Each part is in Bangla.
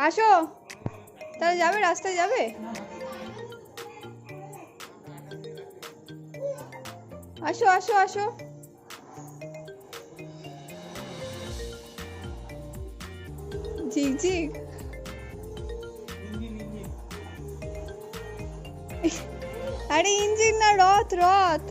আসো, তাহলে যাবে, রাস্তায় যাবে। আসো আসো আসো। ঝিকঝিক। আরে ইঞ্জিন না, রথ রথ।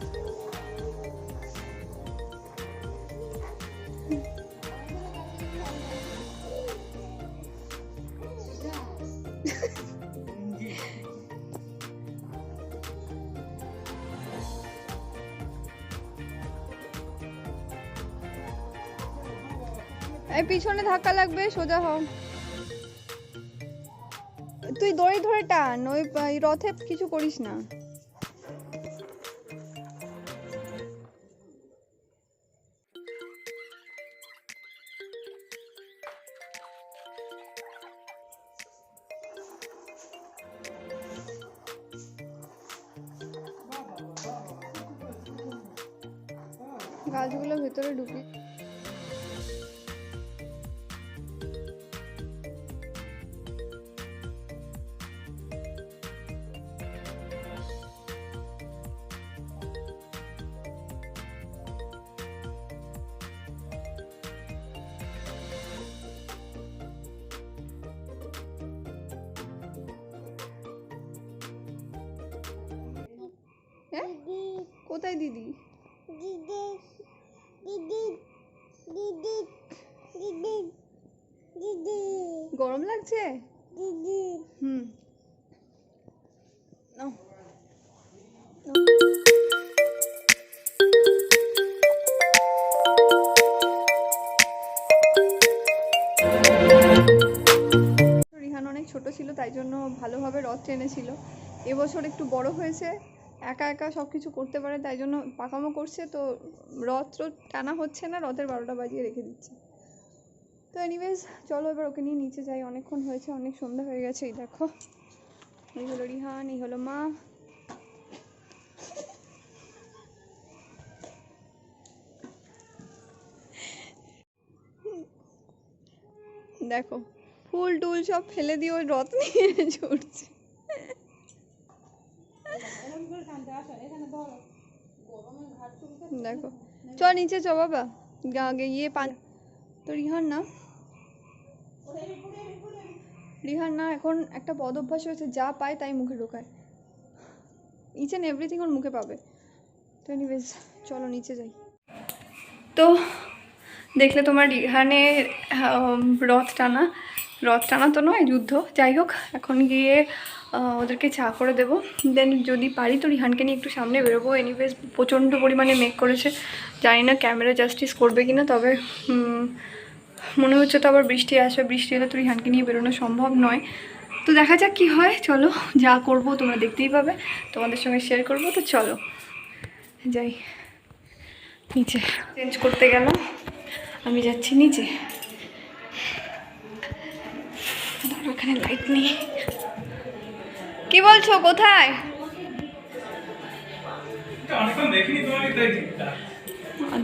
এই পিছনে ধাক্কা লাগবে, সোজা হও। তুই দড়ি ধরে টান, ওই রথে কিছু করিস না। গাছগুলো ভেতরে ঢুকি। হ্যাঁ, কোথায় দিদি? গরম লাগছে? হুম, নাও। রিহান অনেক ছোট ছিল, তাই জন্য ভালোভাবে রথ টেনেছিল। এবছর একটু বড় হয়েছে, একা একা সব কিছু করতে পারে, তাই জন্য পাকামো করছে। তো রথ টানা হচ্ছে না, রথের 12টা বাজিয়ে রেখে দিচ্ছে। তো এনিওয়েজ চলো এবার ওকে নিয়ে নিচে যাই, অনেকক্ষণ হয়েছে, অনেক সন্ধ্যা হয়ে গেছে। এই দেখো, এই হলো রিহান, এই হলো মা। দেখো, ফুল টুল সব ফেলে দিয়ে ওই রথ নিয়ে ছুটছে। দেখো, চ নিচে চ বাবা, ইয়ে তো রিহান না এখন একটা বদ অভ্যাস হয়েছে, যা পায় তাই মুখে ঢোকায়। ইচ অ্যান্ড এভরিথিং ওর মুখে পাবে। তো এনিওয়েজ চলো নিচে যাই। তো দেখলে তোমার রিহানে রথ টানা তো নয়, যুদ্ধ। যাই হোক, এখন গিয়ে ওদেরকে চা করে দেবো। দেন যদি পারি তো রিহানকে নিয়ে একটু সামনে বেরোবো। এনিওয়েজ প্রচণ্ড পরিমাণে মেক করেছে, জানি না ক্যামেরা জাস্টিস করবে কিনা, তবে মনে হচ্ছে তো আবার বৃষ্টি আসবে। বৃষ্টি হলে তো রিহানকে নিয়ে বেরোনো সম্ভব নয়। তো দেখা যাক কি হয়। চলো, যা করব তোমরা দেখতেই পাবে, তোমাদের সঙ্গে শেয়ার করবো। তো চলো যাই নিচে। চেঞ্জ করতে গেল, আমি যাচ্ছি নিচে। ওখানে লাইট নেই। কি বলছো, কোথায়?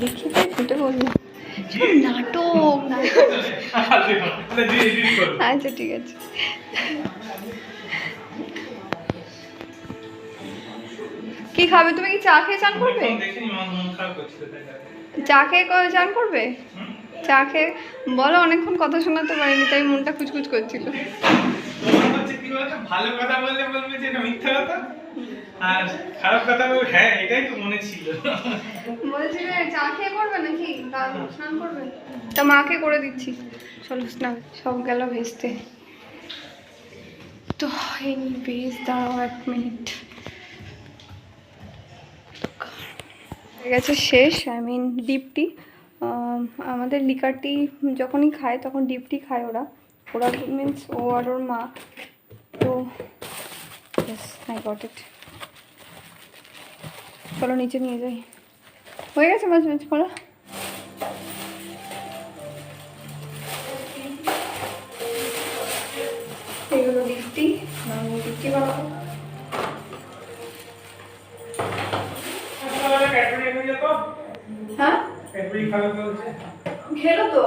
দেখি তাই ফুটে বললো নাটক। আচ্ছা ঠিক আছে। কি খাবে তুমি? কি চা খেয়ে চান করবে? চা খেয়ে চান করবে? চা খেয়ে বলো, অনেকক্ষণ কথা শোনাতে পারিনি, তাই মনটা কুচকুচ করছিল। ভালো কথা বললে বলবে যে এটা মিথ্যা কথা, আর খারাপ কথা বলবে হ্যাঁ এটাই তো মনে ছিল। বলছি যে চা খেয়ে করবে নাকি স্নান করবে? তা মাকে করে দিচ্ছি, চলো স্নান। সব গেল ভেজতে। তো এই ভেজ দাঁড়াও 1 মিনিট। হয়ে গেছে শেষ, আই মিন ডিপ টি। আমাদের লিকার টি যখনই খায় তখন ডিপ টি খায় ওরা মিনস ও আর ওর মা। তো ইয়েস, আই গট ইট। চলো নিচে নিয়ে যাই। হয়ে গেছে মাঝে মাঝে খোলা। এগুলো ডিপ টি, ডিপ টি বানাবো। হ্যাঁ খেলো তো।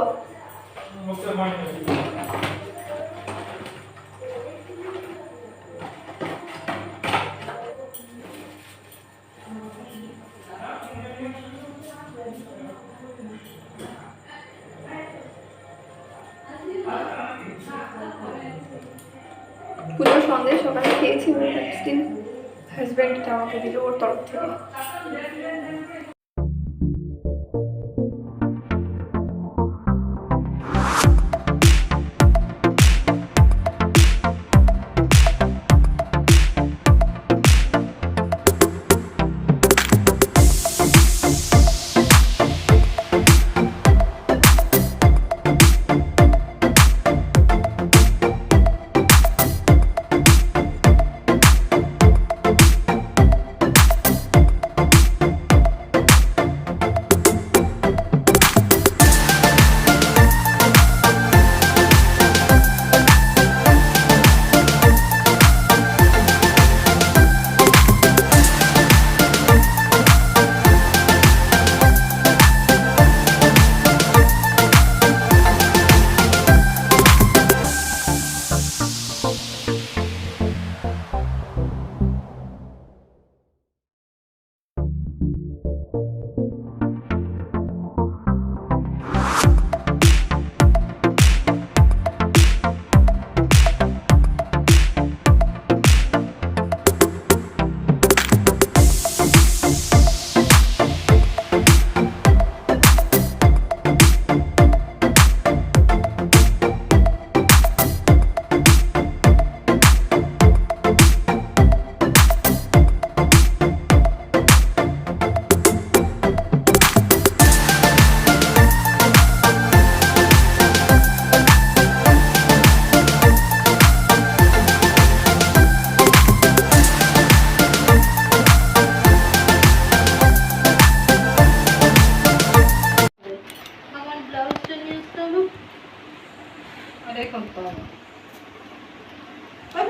সন্ধ্যে সকালে খেয়েছি, স্টিল হাজব্যান্ড আমাকে দিল ওর তরফ থেকে।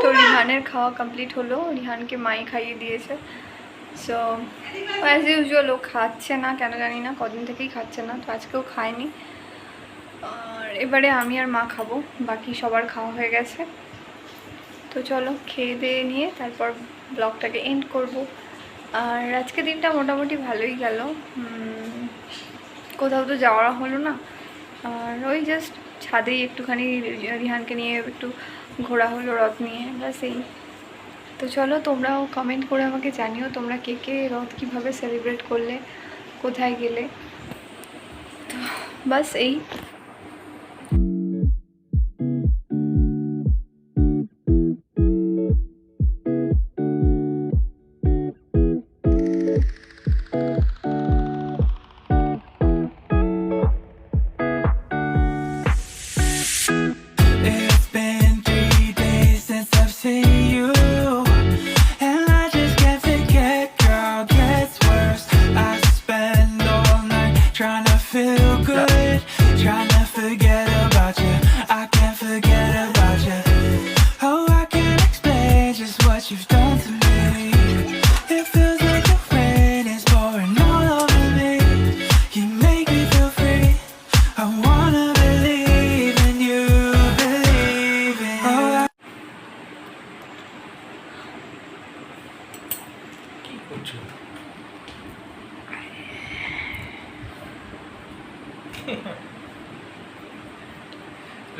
তো রিহানের খাওয়া কমপ্লিট হলো, রিহানকে মাই খাইয়ে দিয়েছে। সো অ্যাজ ইউজুয়াল ও খাচ্ছে না, কেন জানি না, কদিন থেকেই খাচ্ছে না, তো আজকেও খায়নি। আর এবারে আমি আর মা খাবো, বাকি সবার খাওয়া হয়ে গেছে। তো চলো খেয়ে দিয়ে নিয়ে তারপর ব্লগটাকে এন্ড করব। আর আজকে দিনটা মোটামুটি ভালোই গেল, কোথাও তো যাওয়া হলো না, আর ওই জাস্ট ছাদেই একটুখানি রিহানকে নিয়ে একটু ঘোরা হলো রথ নিয়ে, ব্যাস এই। তো চলো তোমরাও কমেন্ট করে আমাকে জানিও তোমরা কে কে রথ কীভাবে সেলিব্রেট করলে, কোথায় গেলে। তো বাস এই।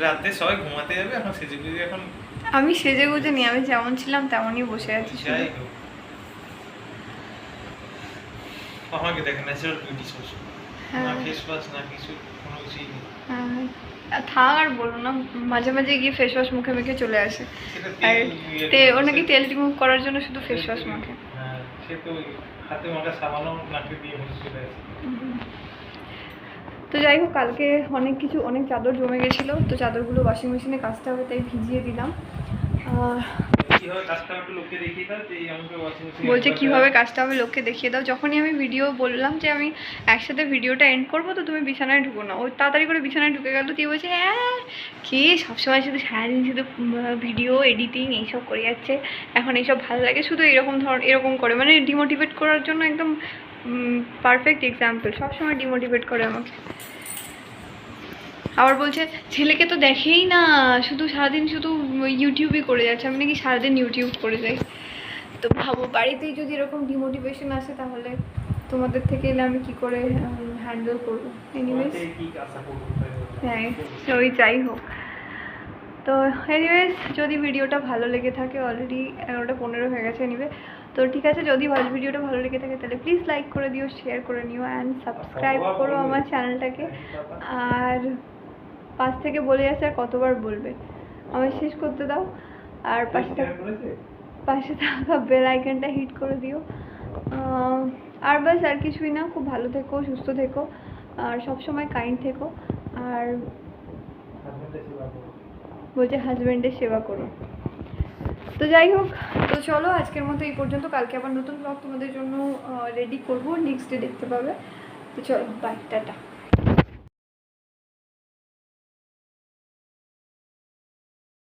রাতে সবাই ঘুমাতে যাবে, এখন সেজে গুজে এখন আমি সেজে গুজে নি, আমি যেমন ছিলাম তেমনই বসে আছি। যাই হোক, আমাকে দেখে ন্যাচারাল বিউটি সোর্স, না ফেস ওয়াশ না কিছু, কোনো কিছুই নেই। থাক আর বলো না, মাঝে মাঝে গিয়ে ফেস ওয়াশ মুখে মেখে চলে আসে, আর ও নাকি তেল রিমুভ করার জন্য শুধু ফেস ওয়াশ মাখে। হ্যাঁ, সে তো হাতে মাখা সাবানও নাকে দিয়ে বসে চলে আসে। তো যাই হোক, কালকে অনেক চাদর জমে গেছিলো, তো চাদরগুলো ওয়াশিং মেশিনে কাচতে হবে, তাই ভিজিয়ে দিলাম। বলছে কিভাবে কাজটা হবে লোককে দেখিয়ে দাও। যখনই আমি ভিডিও বললাম যে আমি একসাথে ভিডিওটা এন্ড করবো, তো তুমি বিছানায় ঢুকো না, ও তাড়াতাড়ি করে বিছানায় ঢুকে গেল। তুই বলছে হ্যাঁ কে সবসময় শুধু সারাদিন শুধু ভিডিও এডিটিং এইসব করে যাচ্ছে, এখন এইসব ভালো লাগে, শুধু এরকম করে, মানে ডিমোটিভেট করার জন্য একদম পারফেক্ট এক্সাম্পল, সবসময় ডিমোটিভেট করে আমাকে। আবার বলছে ছেলেকে তো দেখেই না, শুধু সারাদিন শুধু ইউটিউবই করে যাচ্ছে। আমি নাকি সারাদিন ইউটিউব করে যাই। তো ভাবো বাড়িতেই যদি এরকম ডিমোটিভেশন আসে, তাহলে তোমাদের থেকে এলে আমি কি করে হ্যান্ডেল করবো। এনিওয়েজ হ্যাঁ, ওই যাই হোক। তো এনিওয়েজ যদি ভিডিওটা ভালো লেগে থাকে, অলরেডি 11:15 হয়ে গেছে এনিওয়ে, তো ঠিক আছে, যদি ভিডিওটা ভালো লেগে থাকে তাহলে প্লিজ লাইক করে দিও, শেয়ার করে নিও অ্যান্ড সাবস্ক্রাইব করো আমার চ্যানেলটাকে। আর পাশ থেকে বলে আসে আর কতবার বলবে, আমার শেষ করতে দাও। আর পাশে থাকা বেল আইকনটা হিট করে দিও। আর বাস আর কিছুই না, খুব ভালো থেকো, সুস্থ থেকো, আর সবসময় কাইন্ড থেকো, আর বলছে হাজব্যান্ডের সেবা করো। তো যাই হোক, তো চলো আজকের মতো এই পর্যন্ত, কালকে আবার নতুন ব্লগ তোমাদের জন্য রেডি করবো, নেক্সট ডে দেখতে পাবে। তো চলো, বাই, টাটা।